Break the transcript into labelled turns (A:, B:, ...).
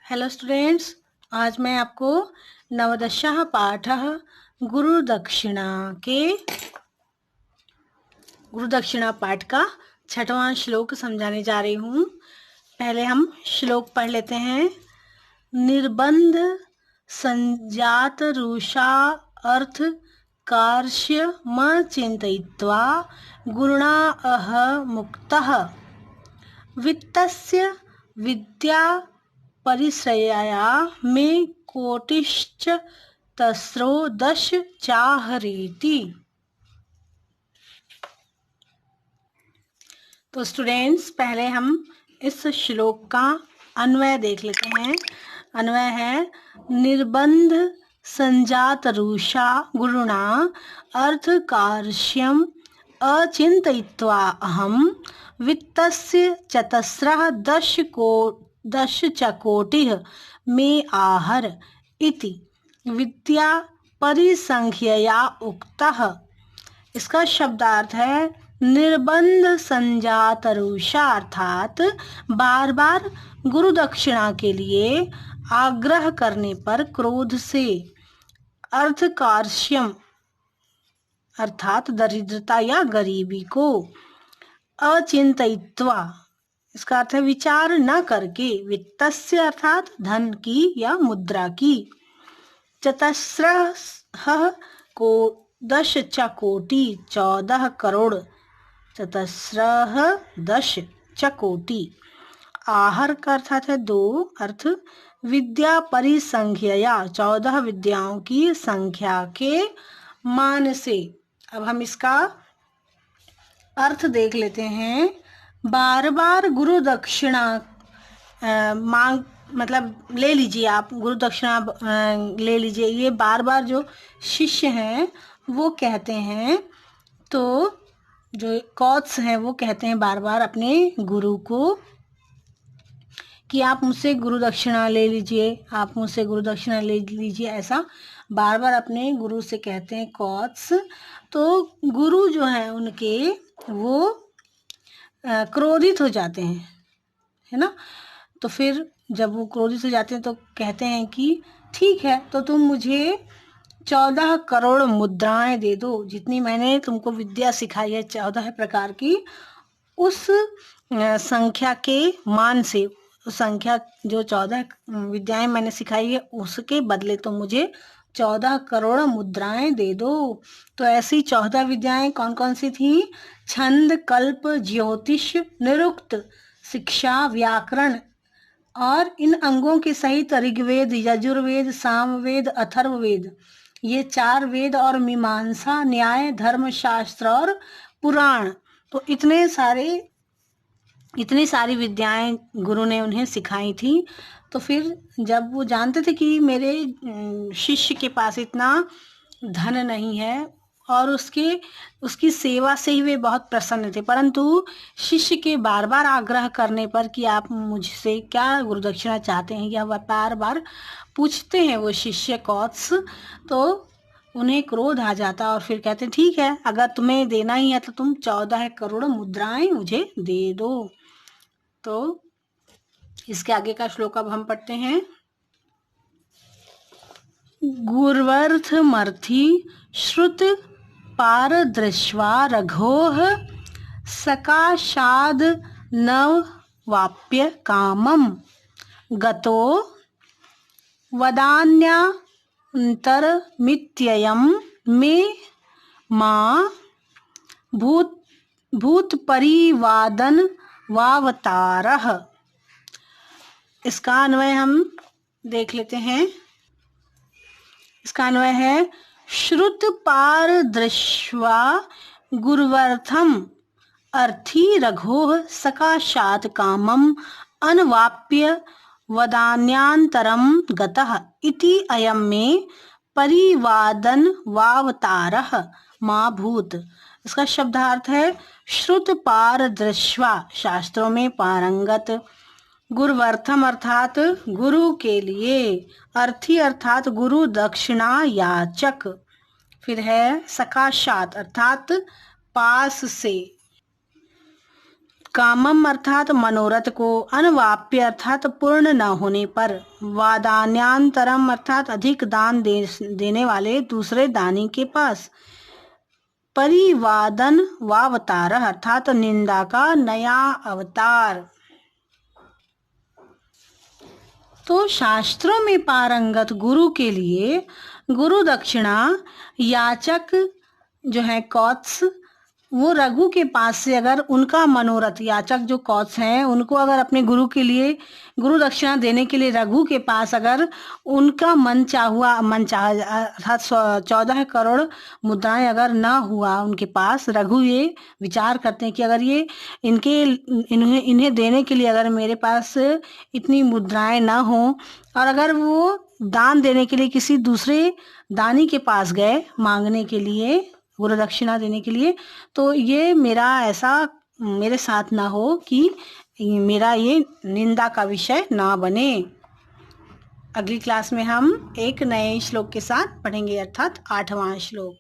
A: Hello students, आज मैं आपको नवदशः पाठः गुरुदक्षिणा पाठ का 6वां श्लोक समझाने जा रही हूँ। पहले हम श्लोक पढ़ लेते हैं। निर्बंध संजात रुषा अर्थ कार्श्य म चिन्तयित्वा गुरुणा अह मुक्तः वित्तस्य विद्या परिश्रया मे कोटिश्च तस्रो दश चाहरीति। तो स्टूडेंट्स, पहले हम इस श्लोक का अन्वय देख लेते हैं। अन्वय है निर्बंध संजात रुषा गुरुणा अर्थ कार्श्यम अचिन्तयित्वा अहम वित्तस्य चतस्रः दश च कोटिः मे आहर इति विद्या परिसंख्यया उक्तः। इसका शब्दार्थ है निर्बंध संजात रुषा अर्थात बार बार गुरु दक्षिणा के लिए आग्रह करने पर क्रोध से, अर्थ कार्श्यम अर्थात दरिद्रता या गरीबी को, अचिंतयित्वा इसका अर्थ है विचार न करके, वित्तस्य अर्थात धन की या मुद्रा की, चतस्रः को 10 च कोटि 14 करोड़, चतस्रः 10 च कोटि, आहर का अर्थात है 2, अर्थ विद्या परिसंख्यया 14 विद्याओं की संख्या के मान से। अब हम इसका अर्थ देख लेते हैं। बार बार गुरु दक्षिणा मांग मतलब ले लीजिए, आप गुरु दक्षिणा ले लीजिए। ये बार बार जो शिष्य हैं वो कहते हैं, तो जो कौत्स हैं वो कहते हैं बार बार अपने गुरु को कि आप मुझसे गुरु दक्षिणा ले लीजिए, आप मुझसे गुरु दक्षिणा ले लीजिए, ऐसा बार बार अपने गुरु से कहते हैं कौत्स। तो गुरु जो है उनके वो क्रोधित हो जाते हैं, है ना। तो फिर जब वो क्रोधित हो जाते हैं तो कहते हैं कि ठीक है, तो तुम मुझे 14 करोड़ मुद्राएं दे दो, जितनी मैंने तुमको विद्या सिखाई है 14 प्रकार की, उस संख्या के मान से, उस संख्या जो 14 विद्याएं मैंने सिखाई है उसके बदले तो मुझे 14 करोड़ मुद्राएं दे दो। तो ऐसी 14 विद्याएं कौन कौन सी थी? छंद, कल्प, ज्योतिष, निरुक्त, शिक्षा, व्याकरण और इन अंगों के सहित ऋग्वेद, यजुर्वेद, सामवेद, अथर्ववेद, ये 4 वेद और मीमांसा, न्याय, धर्मशास्त्र और पुराण। तो इतनी सारी विद्याएं गुरु ने उन्हें सिखाई थी। तो फिर जब वो जानते थे कि मेरे शिष्य के पास इतना धन नहीं है और उसकी सेवा से ही वे बहुत प्रसन्न थे, परंतु शिष्य के बार बार आग्रह करने पर कि आप मुझसे क्या गुरु दक्षिणा चाहते हैं, या वह बार बार पूछते हैं वो शिष्य कौत्स, तो उन्हें क्रोध आ जाता और फिर कहते ठीक है, अगर तुम्हें देना ही है तो तुम 14 करोड़ मुद्राएं मुझे दे दो। तो इसके आगे का श्लोक अब हम पढ़ते हैं। गुर्वर्थमर्थी श्रुत पारदृश्वा रघोः सकाशाद नवाप्य कामम गतो वदान्यान्तरमित्ययं मे मा भूतपरिवादन वावतारः। इसका अन्वय हम देख लेते हैं। इसका अन्वय है श्रुत पारदृश्वा गुरुवर्थम अर्थी रघोः सकाशात् कामम अनवाप्य वदान्यांतरम गतः इति अयम में परिवादन वावतारः मा भूत। इसका शब्दार्थ है श्रुत पारदृश्वा शास्त्रों में पारंगत, गुरुवर्थम अर्थात गुरु के लिए, अर्थी अर्थात गुरु दक्षिणा याचक, फिर है सकाशात अर्थात पास से, कामम अर्थात मनोरथ को, अनवाप्य अर्थात पूर्ण न होने पर, वादान्यांतरम अर्थात अधिक दान देने वाले दूसरे दानी के पास, परिवादन वावतार अर्थात निंदा का नया अवतार। तो शास्त्रों में पारंगत गुरु के लिए गुरु दक्षिणा याचक जो है कौत्स, वो रघु के पास से अगर उनका मनोरथ, याचक जो कौत्स हैं उनको अगर अपने गुरु के लिए गुरु दक्षिणा देने के लिए रघु के पास अगर उनका मन चाह अर्थात 14 करोड़ मुद्राएं अगर ना हुआ उनके पास, रघु ये विचार करते हैं कि अगर ये इन्हें देने के लिए अगर मेरे पास इतनी मुद्राएं ना हो, और अगर वो दान देने के लिए किसी दूसरे दानी के पास गए मांगने के लिए, गुरु दक्षिणा देने के लिए, तो ये मेरे साथ ना हो कि मेरा ये निंदा का विषय ना बने। अगली क्लास में हम एक नए श्लोक के साथ पढ़ेंगे, अर्थात 8वां श्लोक।